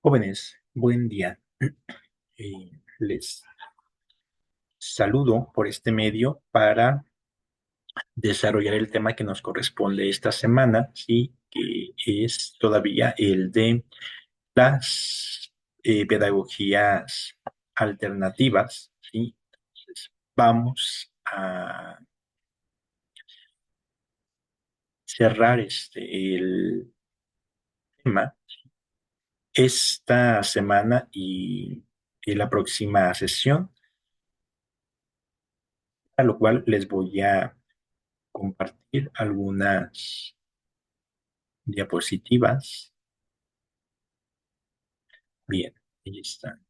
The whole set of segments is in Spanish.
Jóvenes, buen día. Les saludo por este medio para desarrollar el tema que nos corresponde esta semana, sí, que es todavía el de las pedagogías alternativas, sí. Entonces, vamos a cerrar el tema esta semana y la próxima sesión, a lo cual les voy a compartir algunas diapositivas. Bien, ahí están.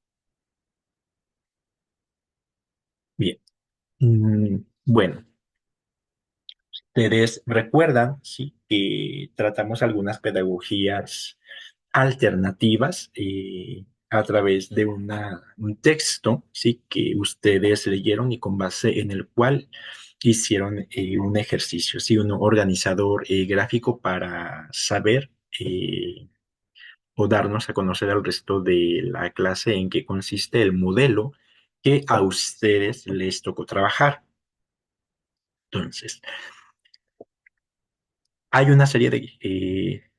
Bien. Bueno, ustedes recuerdan, sí, que tratamos algunas pedagogías alternativas a través de un texto, sí, que ustedes leyeron y con base en el cual hicieron un ejercicio, sí, un organizador gráfico para saber o darnos a conocer al resto de la clase en qué consiste el modelo que a ustedes les tocó trabajar. Entonces, hay una serie de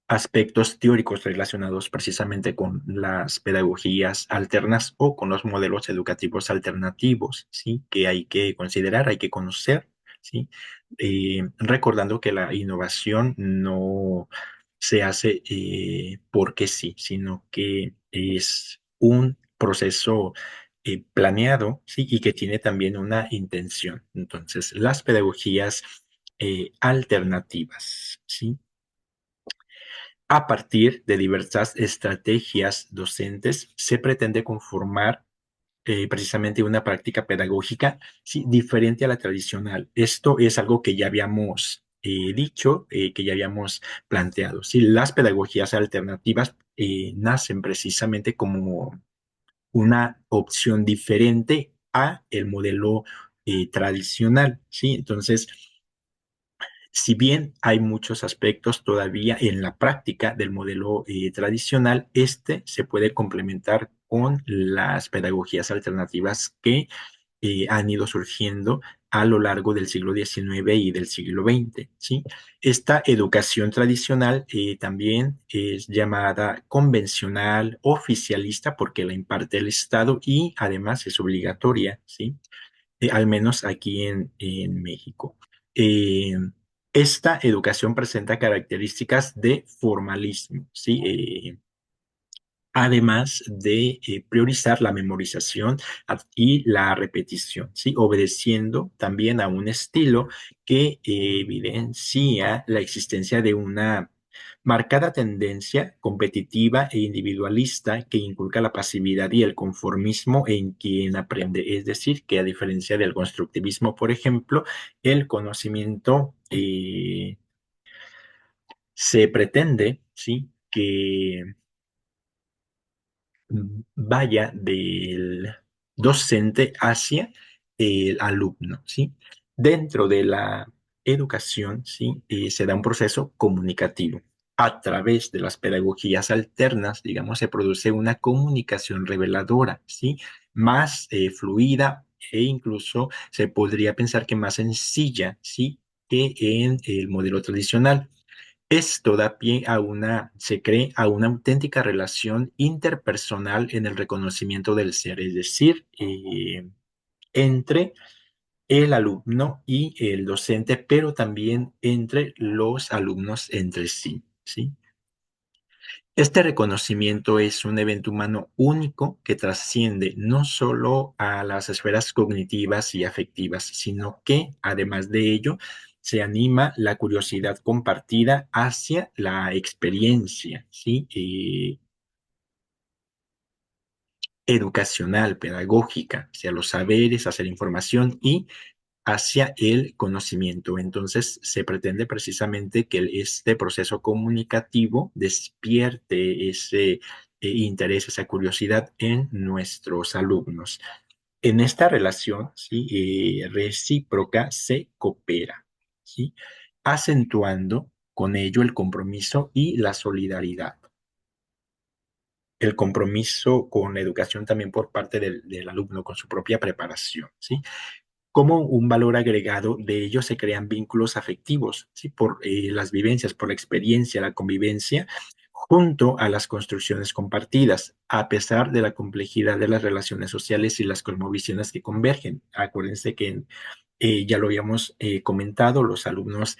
aspectos teóricos relacionados precisamente con las pedagogías alternas o con los modelos educativos alternativos, ¿sí? Que hay que considerar, hay que conocer, ¿sí? Recordando que la innovación no se hace porque sí, sino que es un proceso planeado, ¿sí? Y que tiene también una intención. Entonces, las pedagogías alternativas, ¿sí? A partir de diversas estrategias docentes, se pretende conformar precisamente una práctica pedagógica, sí, diferente a la tradicional. Esto es algo que ya habíamos dicho, que ya habíamos planteado. Sí, las pedagogías alternativas nacen precisamente como una opción diferente a el modelo tradicional. ¿Sí? Entonces, si bien hay muchos aspectos todavía en la práctica del modelo tradicional, este se puede complementar con las pedagogías alternativas que han ido surgiendo a lo largo del siglo XIX y del siglo XX, ¿sí? Esta educación tradicional también es llamada convencional, oficialista, porque la imparte el Estado y además es obligatoria, ¿sí? Al menos aquí en México. Eh, esta educación presenta características de formalismo, ¿sí? Además de priorizar la memorización y la repetición, ¿sí? Obedeciendo también a un estilo que evidencia la existencia de una marcada tendencia competitiva e individualista que inculca la pasividad y el conformismo en quien aprende. Es decir, que a diferencia del constructivismo, por ejemplo, el conocimiento se pretende, ¿sí? Que vaya del docente hacia el alumno, ¿sí? Dentro de la educación, ¿sí? Se da un proceso comunicativo. A través de las pedagogías alternas, digamos, se produce una comunicación reveladora, ¿sí? Más fluida e incluso se podría pensar que más sencilla, ¿sí? Que en el modelo tradicional. Esto da pie a se cree a una auténtica relación interpersonal en el reconocimiento del ser, es decir, entre el alumno y el docente, pero también entre los alumnos entre sí, ¿sí? Este reconocimiento es un evento humano único que trasciende no solo a las esferas cognitivas y afectivas, sino que, además de ello, se anima la curiosidad compartida hacia la experiencia, ¿sí? Educacional, pedagógica, hacia los saberes, hacia la información y hacia el conocimiento. Entonces, se pretende precisamente que este proceso comunicativo despierte ese interés, esa curiosidad en nuestros alumnos. En esta relación, ¿sí? Recíproca se coopera, ¿sí? Acentuando con ello el compromiso y la solidaridad. el compromiso con la educación también por parte del alumno, con su propia preparación, ¿sí? Como un valor agregado de ello se crean vínculos afectivos, ¿sí? Por las vivencias, por la experiencia, la convivencia, junto a las construcciones compartidas, a pesar de la complejidad de las relaciones sociales y las cosmovisiones que convergen. Acuérdense que ya lo habíamos comentado, los alumnos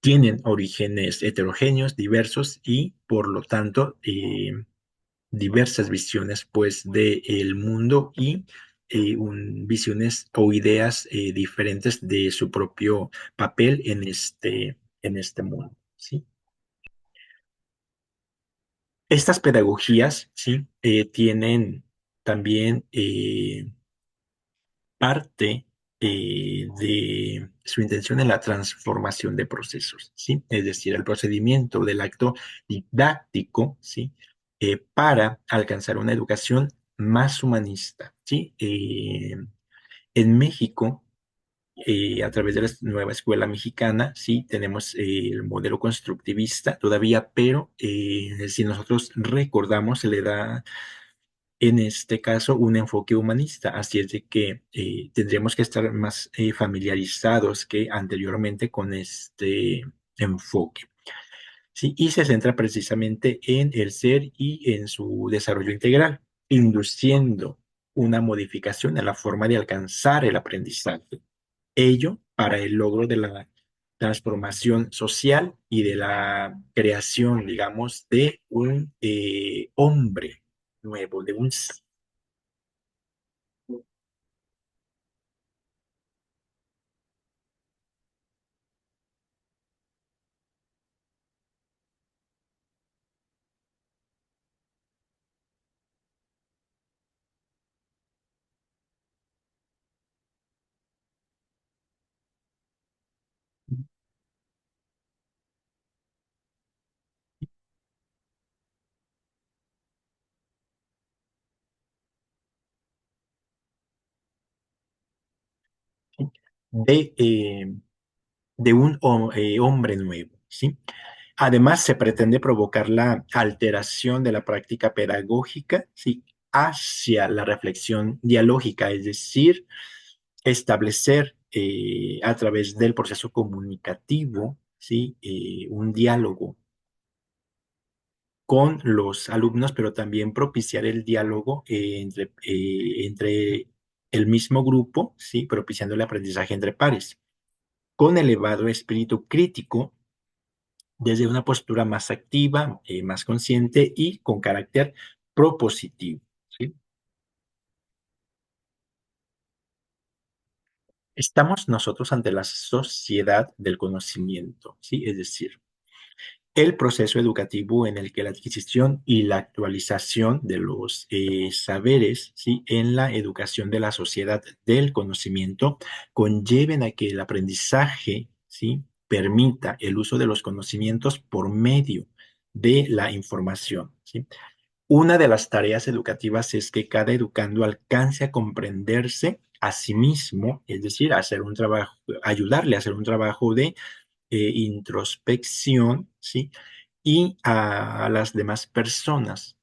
tienen orígenes heterogéneos, diversos y, por lo tanto, diversas visiones pues del mundo y visiones o ideas diferentes de su propio papel en este mundo, ¿sí? Estas pedagogías, ¿sí? Tienen también parte de su intención en la transformación de procesos, ¿sí? Es decir, el procedimiento del acto didáctico, ¿sí? Para alcanzar una educación más humanista, ¿sí? En México, a través de la nueva escuela mexicana, sí, tenemos el modelo constructivista todavía, pero si nosotros recordamos, se le da en este caso un enfoque humanista, así es de que tendríamos que estar más familiarizados que anteriormente con este enfoque, ¿sí? Y se centra precisamente en el ser y en su desarrollo integral, induciendo una modificación en la forma de alcanzar el aprendizaje. Ello para el logro de la transformación social y de la creación, digamos, de un hombre nuevo, de un de, eh, de un hombre nuevo, ¿sí? Además, se pretende provocar la alteración de la práctica pedagógica, ¿sí? Hacia la reflexión dialógica, es decir, establecer a través del proceso comunicativo, ¿sí? Un diálogo con los alumnos, pero también propiciar el diálogo entre el mismo grupo, ¿sí? Propiciando el aprendizaje entre pares, con elevado espíritu crítico, desde una postura más activa, más consciente y con carácter propositivo, ¿sí? Estamos nosotros ante la sociedad del conocimiento, ¿sí? Es decir, el proceso educativo en el que la adquisición y la actualización de los saberes, ¿sí? En la educación de la sociedad del conocimiento conlleven a que el aprendizaje, ¿sí? Permita el uso de los conocimientos por medio de la información, ¿sí? Una de las tareas educativas es que cada educando alcance a comprenderse a sí mismo, es decir, a hacer un trabajo, ayudarle a hacer un trabajo de introspección, ¿sí? Y a las demás personas,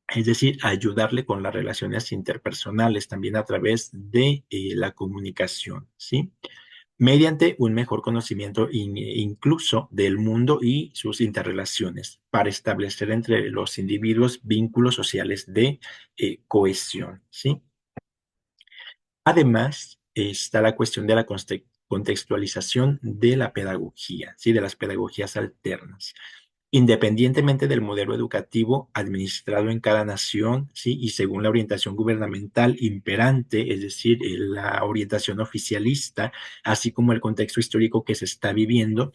es decir, ayudarle con las relaciones interpersonales también a través de la comunicación, ¿sí? Mediante un mejor conocimiento incluso del mundo y sus interrelaciones, para establecer entre los individuos vínculos sociales de cohesión, ¿sí? Además, está la cuestión de la contextualización de la pedagogía, ¿sí? De las pedagogías alternas. Independientemente del modelo educativo administrado en cada nación, ¿sí? Y según la orientación gubernamental imperante, es decir, la orientación oficialista, así como el contexto histórico que se está viviendo,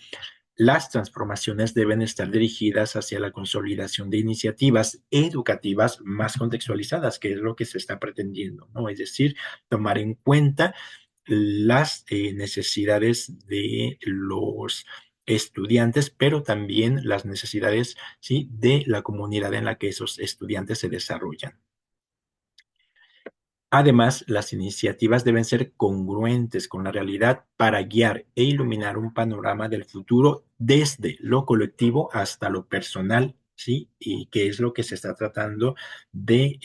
las transformaciones deben estar dirigidas hacia la consolidación de iniciativas educativas más contextualizadas, que es lo que se está pretendiendo, ¿no? Es decir, tomar en cuenta las necesidades de los estudiantes, pero también las necesidades, ¿sí? De la comunidad en la que esos estudiantes se desarrollan. Además, las iniciativas deben ser congruentes con la realidad para guiar e iluminar un panorama del futuro desde lo colectivo hasta lo personal ¿sí? Y qué es lo que se está tratando de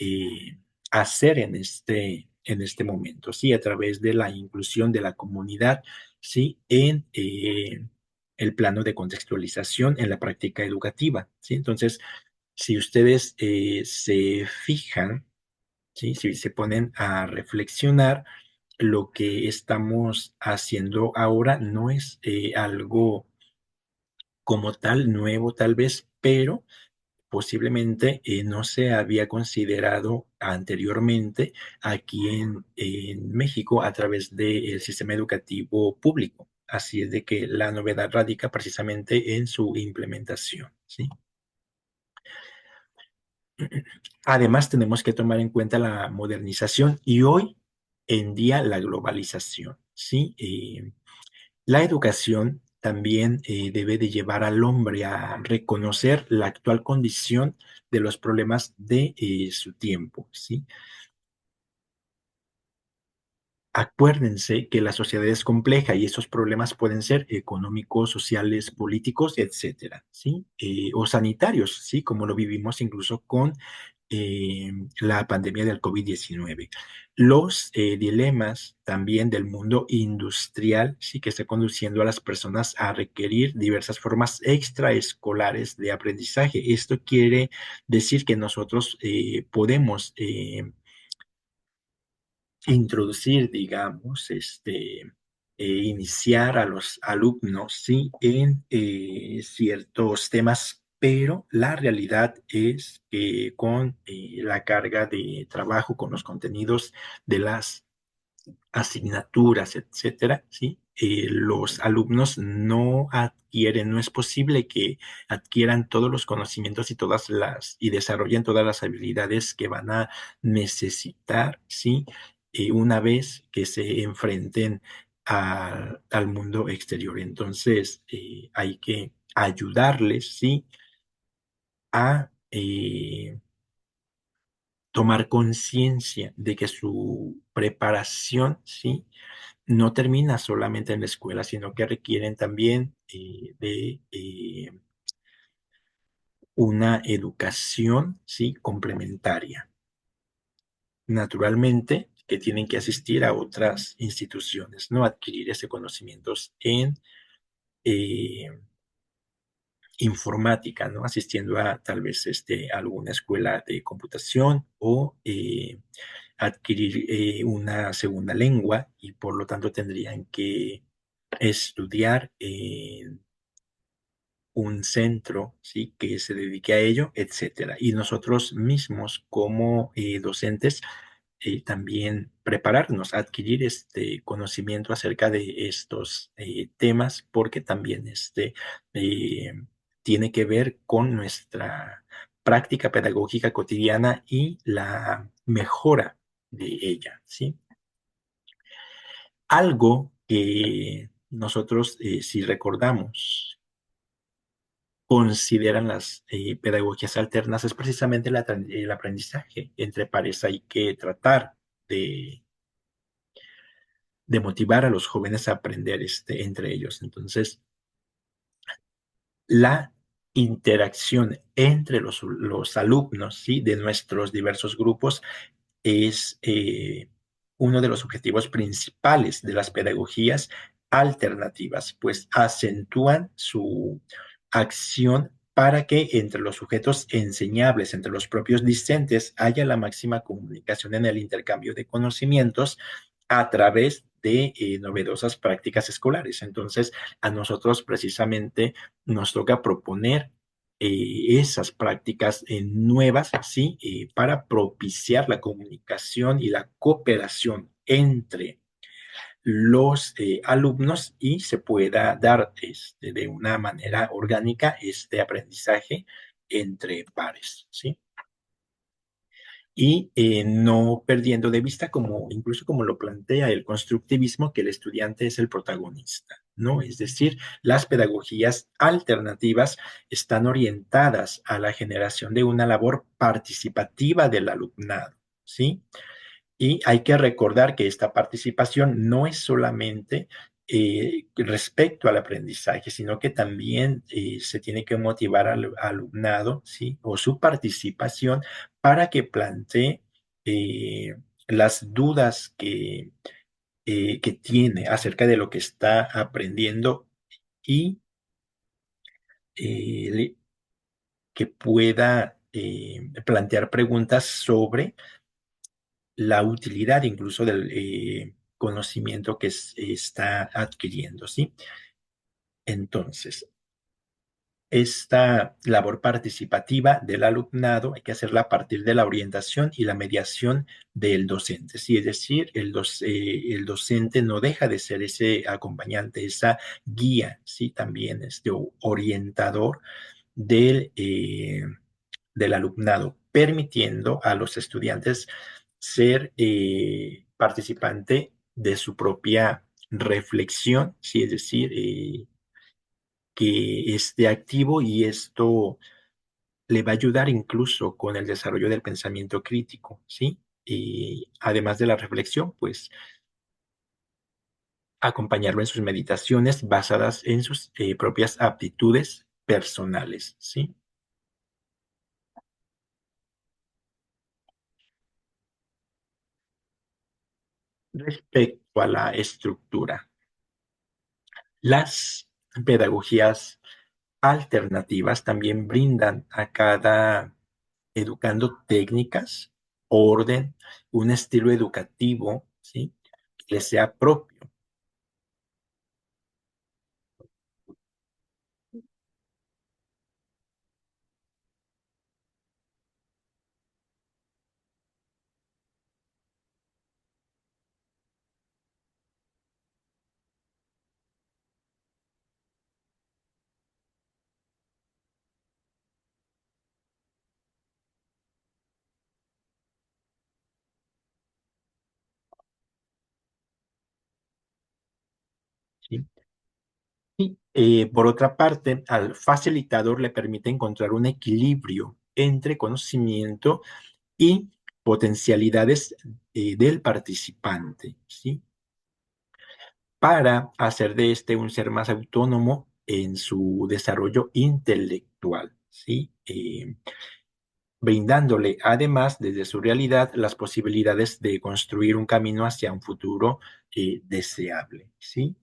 hacer en este momento, ¿sí? A través de la inclusión de la comunidad, ¿sí? En el plano de contextualización en la práctica educativa, ¿sí? Entonces, si ustedes se fijan, ¿sí? Si se ponen a reflexionar, lo que estamos haciendo ahora no es algo como tal nuevo, tal vez, pero posiblemente no se había considerado anteriormente aquí en México a través del sistema educativo público. Así es de que la novedad radica precisamente en su implementación, ¿sí? Además, tenemos que tomar en cuenta la modernización y hoy en día la globalización, ¿sí? La educación también debe de llevar al hombre a reconocer la actual condición de los problemas de su tiempo, ¿sí? Acuérdense que la sociedad es compleja y esos problemas pueden ser económicos, sociales, políticos, etcétera, ¿sí? O sanitarios, ¿sí? Como lo vivimos incluso con la pandemia del COVID-19. Los dilemas también del mundo industrial, sí, que está conduciendo a las personas a requerir diversas formas extraescolares de aprendizaje. Esto quiere decir que nosotros podemos introducir, digamos, iniciar a los alumnos, sí, en ciertos temas, pero la realidad es que con la carga de trabajo, con los contenidos de las asignaturas, etcétera, ¿sí? Los alumnos no adquieren, no es posible que adquieran todos los conocimientos y y desarrollen todas las habilidades que van a necesitar, ¿sí? Una vez que se enfrenten al mundo exterior. Entonces, hay que ayudarles, ¿sí? A tomar conciencia de que su preparación, ¿sí? No termina solamente en la escuela, sino que requieren también de una educación, ¿sí? Complementaria. Naturalmente, que tienen que asistir a otras instituciones, ¿no? Adquirir ese conocimientos en eh, informática, ¿no? Asistiendo a tal vez alguna escuela de computación o adquirir una segunda lengua y por lo tanto tendrían que estudiar en un centro, ¿sí? Que se dedique a ello, etcétera. Y nosotros mismos como docentes también prepararnos, adquirir este conocimiento acerca de estos temas, porque también eh, tiene que ver con nuestra práctica pedagógica cotidiana y la mejora de ella, ¿sí? Algo que nosotros, si recordamos, consideran las pedagogías alternas es precisamente el aprendizaje entre pares. Hay que tratar de, de motivar a los jóvenes a aprender entre ellos. Entonces, la interacción entre los alumnos, ¿sí? De nuestros diversos grupos es uno de los objetivos principales de las pedagogías alternativas, pues acentúan su acción para que entre los sujetos enseñables, entre los propios discentes, haya la máxima comunicación en el intercambio de conocimientos a través de novedosas prácticas escolares. Entonces, a nosotros precisamente nos toca proponer esas prácticas nuevas, ¿sí? Para propiciar la comunicación y la cooperación entre los alumnos y se pueda dar de una manera orgánica este aprendizaje entre pares, ¿sí? Y no perdiendo de vista, como incluso como lo plantea el constructivismo, que el estudiante es el protagonista, ¿no? Es decir, las pedagogías alternativas están orientadas a la generación de una labor participativa del alumnado, ¿sí? Y hay que recordar que esta participación no es solamente respecto al aprendizaje, sino que también se tiene que motivar al alumnado, ¿sí? O su participación para que plantee eh, las dudas que tiene acerca de lo que está aprendiendo y que pueda plantear preguntas sobre la utilidad incluso del conocimiento que está adquiriendo, ¿sí? Entonces, esta labor participativa del alumnado hay que hacerla a partir de la orientación y la mediación del docente. Sí, es decir, el docente no deja de ser ese acompañante, esa guía, sí, también este orientador del alumnado, permitiendo a los estudiantes ser participante de su propia reflexión, sí, es decir, que esté activo y esto le va a ayudar incluso con el desarrollo del pensamiento crítico, ¿sí? Y además de la reflexión, pues acompañarlo en sus meditaciones basadas en sus propias aptitudes personales, ¿sí? Respecto a la estructura, las pedagogías alternativas también brindan a cada educando técnicas, orden, un estilo educativo, ¿sí? Que le sea propio, ¿sí? Y por otra parte, al facilitador le permite encontrar un equilibrio entre conocimiento y potencialidades del participante, ¿sí? Para hacer de este un ser más autónomo en su desarrollo intelectual, ¿sí? Brindándole además desde su realidad las posibilidades de construir un camino hacia un futuro deseable, ¿sí?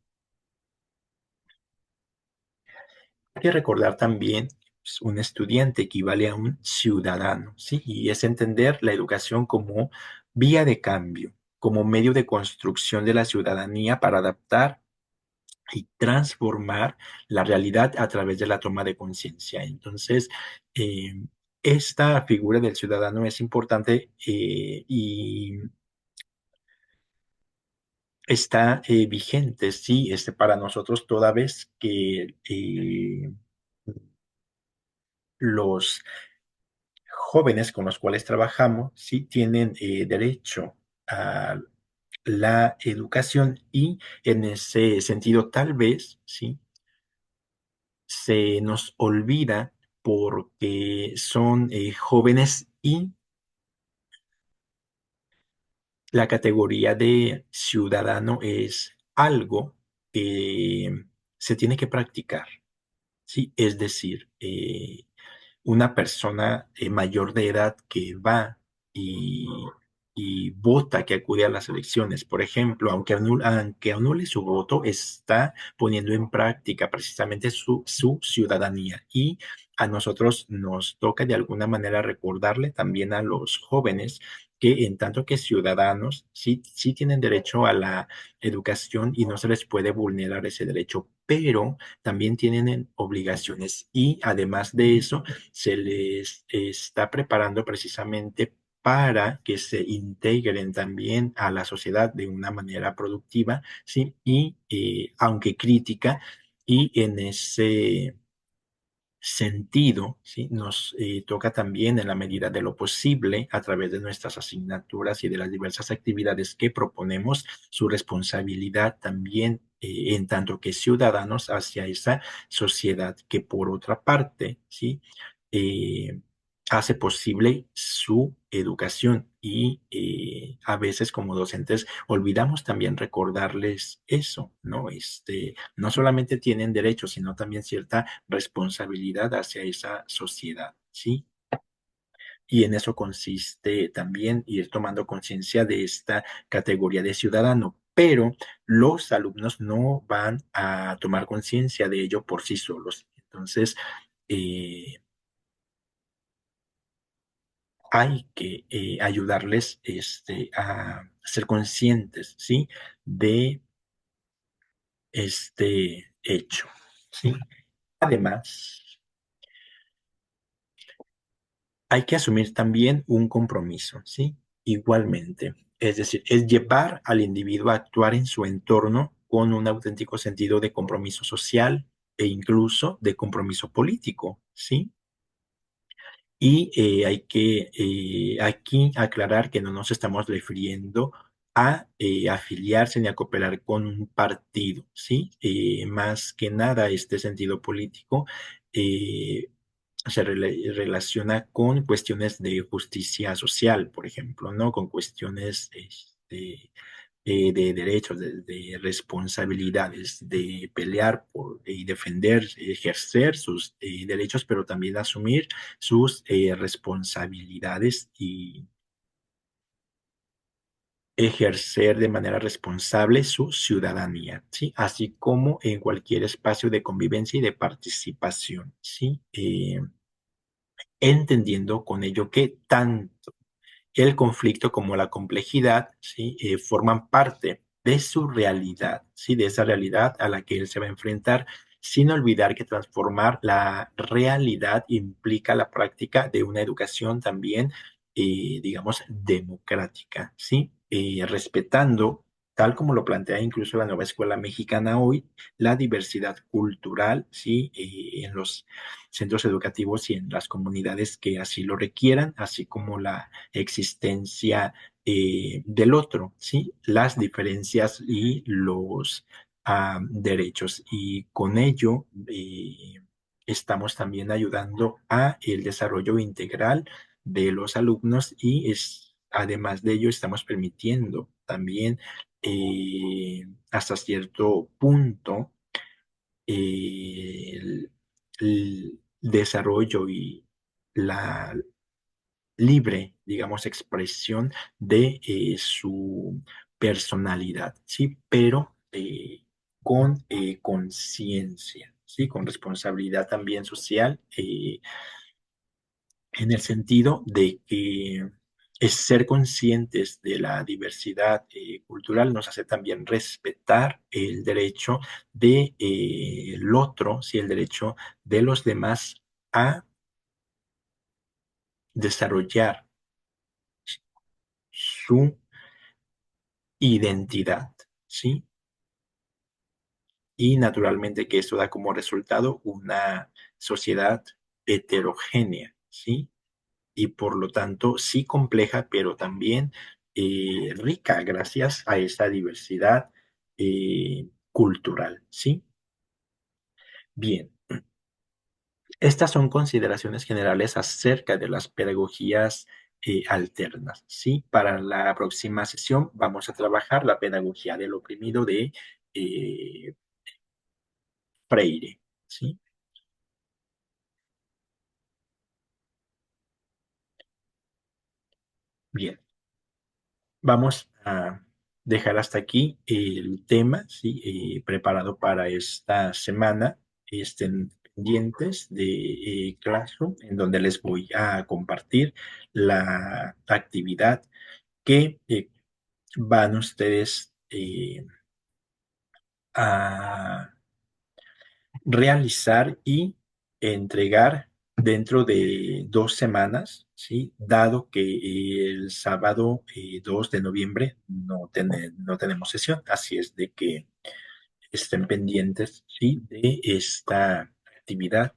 Hay que recordar también pues, un estudiante equivale a un ciudadano, ¿sí? Y es entender la educación como vía de cambio, como medio de construcción de la ciudadanía para adaptar y transformar la realidad a través de la toma de conciencia. Entonces, eh, esta figura del ciudadano es importante y está vigente, sí, para nosotros toda vez que los jóvenes con los cuales trabajamos sí tienen derecho a la educación y en ese sentido tal vez sí se nos olvida porque son jóvenes y la categoría de ciudadano es algo que se tiene que practicar, ¿sí? Es decir, una persona mayor de edad que va y, y vota, que acude a las elecciones, por ejemplo, aunque anule su voto, está poniendo en práctica precisamente su ciudadanía. Y a nosotros nos toca de alguna manera recordarle también a los jóvenes que en tanto que ciudadanos sí tienen derecho a la educación y no se les puede vulnerar ese derecho, pero también tienen obligaciones y además de eso, se les está preparando precisamente para que se integren también a la sociedad de una manera productiva, ¿sí? Y aunque crítica, y en ese sentido, ¿sí? Nos toca también en la medida de lo posible, a través de nuestras asignaturas y de las diversas actividades que proponemos, su responsabilidad también en tanto que ciudadanos hacia esa sociedad que por otra parte, ¿sí? Eh, hace posible su educación y a veces como docentes olvidamos también recordarles eso, ¿no? No solamente tienen derechos, sino también cierta responsabilidad hacia esa sociedad, ¿sí? Y en eso consiste también ir tomando conciencia de esta categoría de ciudadano. Pero los alumnos no van a tomar conciencia de ello por sí solos. Entonces, eh, hay que ayudarles a ser conscientes, ¿sí? De este hecho, ¿sí? Además, hay que asumir también un compromiso, ¿sí? Igualmente. Es decir, es llevar al individuo a actuar en su entorno con un auténtico sentido de compromiso social e incluso de compromiso político, ¿sí? Y hay que aquí aclarar que no nos estamos refiriendo a afiliarse ni a cooperar con un partido, ¿sí? Más que nada, este sentido político eh, relaciona con cuestiones de justicia social, por ejemplo, ¿no? Con cuestiones de derechos, de responsabilidades, de pelear por, y defender, ejercer sus derechos, pero también asumir sus responsabilidades y ejercer de manera responsable su ciudadanía, ¿sí? Así como en cualquier espacio de convivencia y de participación, ¿sí? Entendiendo con ello que tanto el conflicto como la complejidad, ¿sí? Forman parte de su realidad, ¿sí? De esa realidad a la que él se va a enfrentar, sin olvidar que transformar la realidad implica la práctica de una educación también, digamos, democrática, ¿sí? Respetando, tal como lo plantea incluso la nueva escuela mexicana hoy, la diversidad cultural, ¿sí? En los centros educativos y en las comunidades que así lo requieran, así como la existencia del otro, ¿sí? Las diferencias y los derechos. Y con ello estamos también ayudando a el desarrollo integral de los alumnos y además de ello estamos permitiendo también hasta cierto punto el desarrollo y la libre, digamos, expresión de su personalidad, ¿sí? Pero con conciencia, ¿sí? Con responsabilidad también social, en el sentido de que es ser conscientes de la diversidad cultural nos hace también respetar el derecho de, el otro, ¿sí? El derecho de los demás a desarrollar su identidad, ¿sí? Y naturalmente que esto da como resultado una sociedad heterogénea, ¿sí? Y por lo tanto sí compleja, pero también rica gracias a esa diversidad cultural, ¿sí? Bien, estas son consideraciones generales acerca de las pedagogías alternas, ¿sí? Para la próxima sesión vamos a trabajar la pedagogía del oprimido de eh, Freire, ¿sí? Bien, vamos a dejar hasta aquí el tema, ¿sí? Preparado para esta semana. Estén pendientes de Classroom, en donde les voy a compartir la actividad que van ustedes a realizar y entregar dentro de 2 semanas, ¿sí? Dado que el sábado 2 de noviembre no tenemos sesión, así es de que estén pendientes, ¿sí? De esta actividad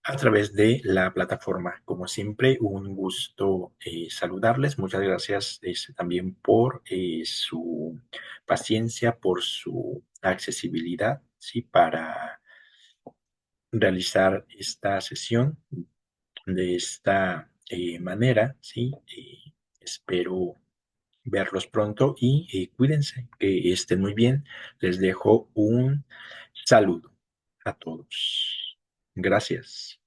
a través de la plataforma. Como siempre, un gusto saludarles. Muchas gracias también por su paciencia, por su accesibilidad, ¿sí? Para realizar esta sesión. de esta manera, ¿sí? Espero verlos pronto y cuídense, que estén muy bien. Les dejo un saludo a todos. Gracias.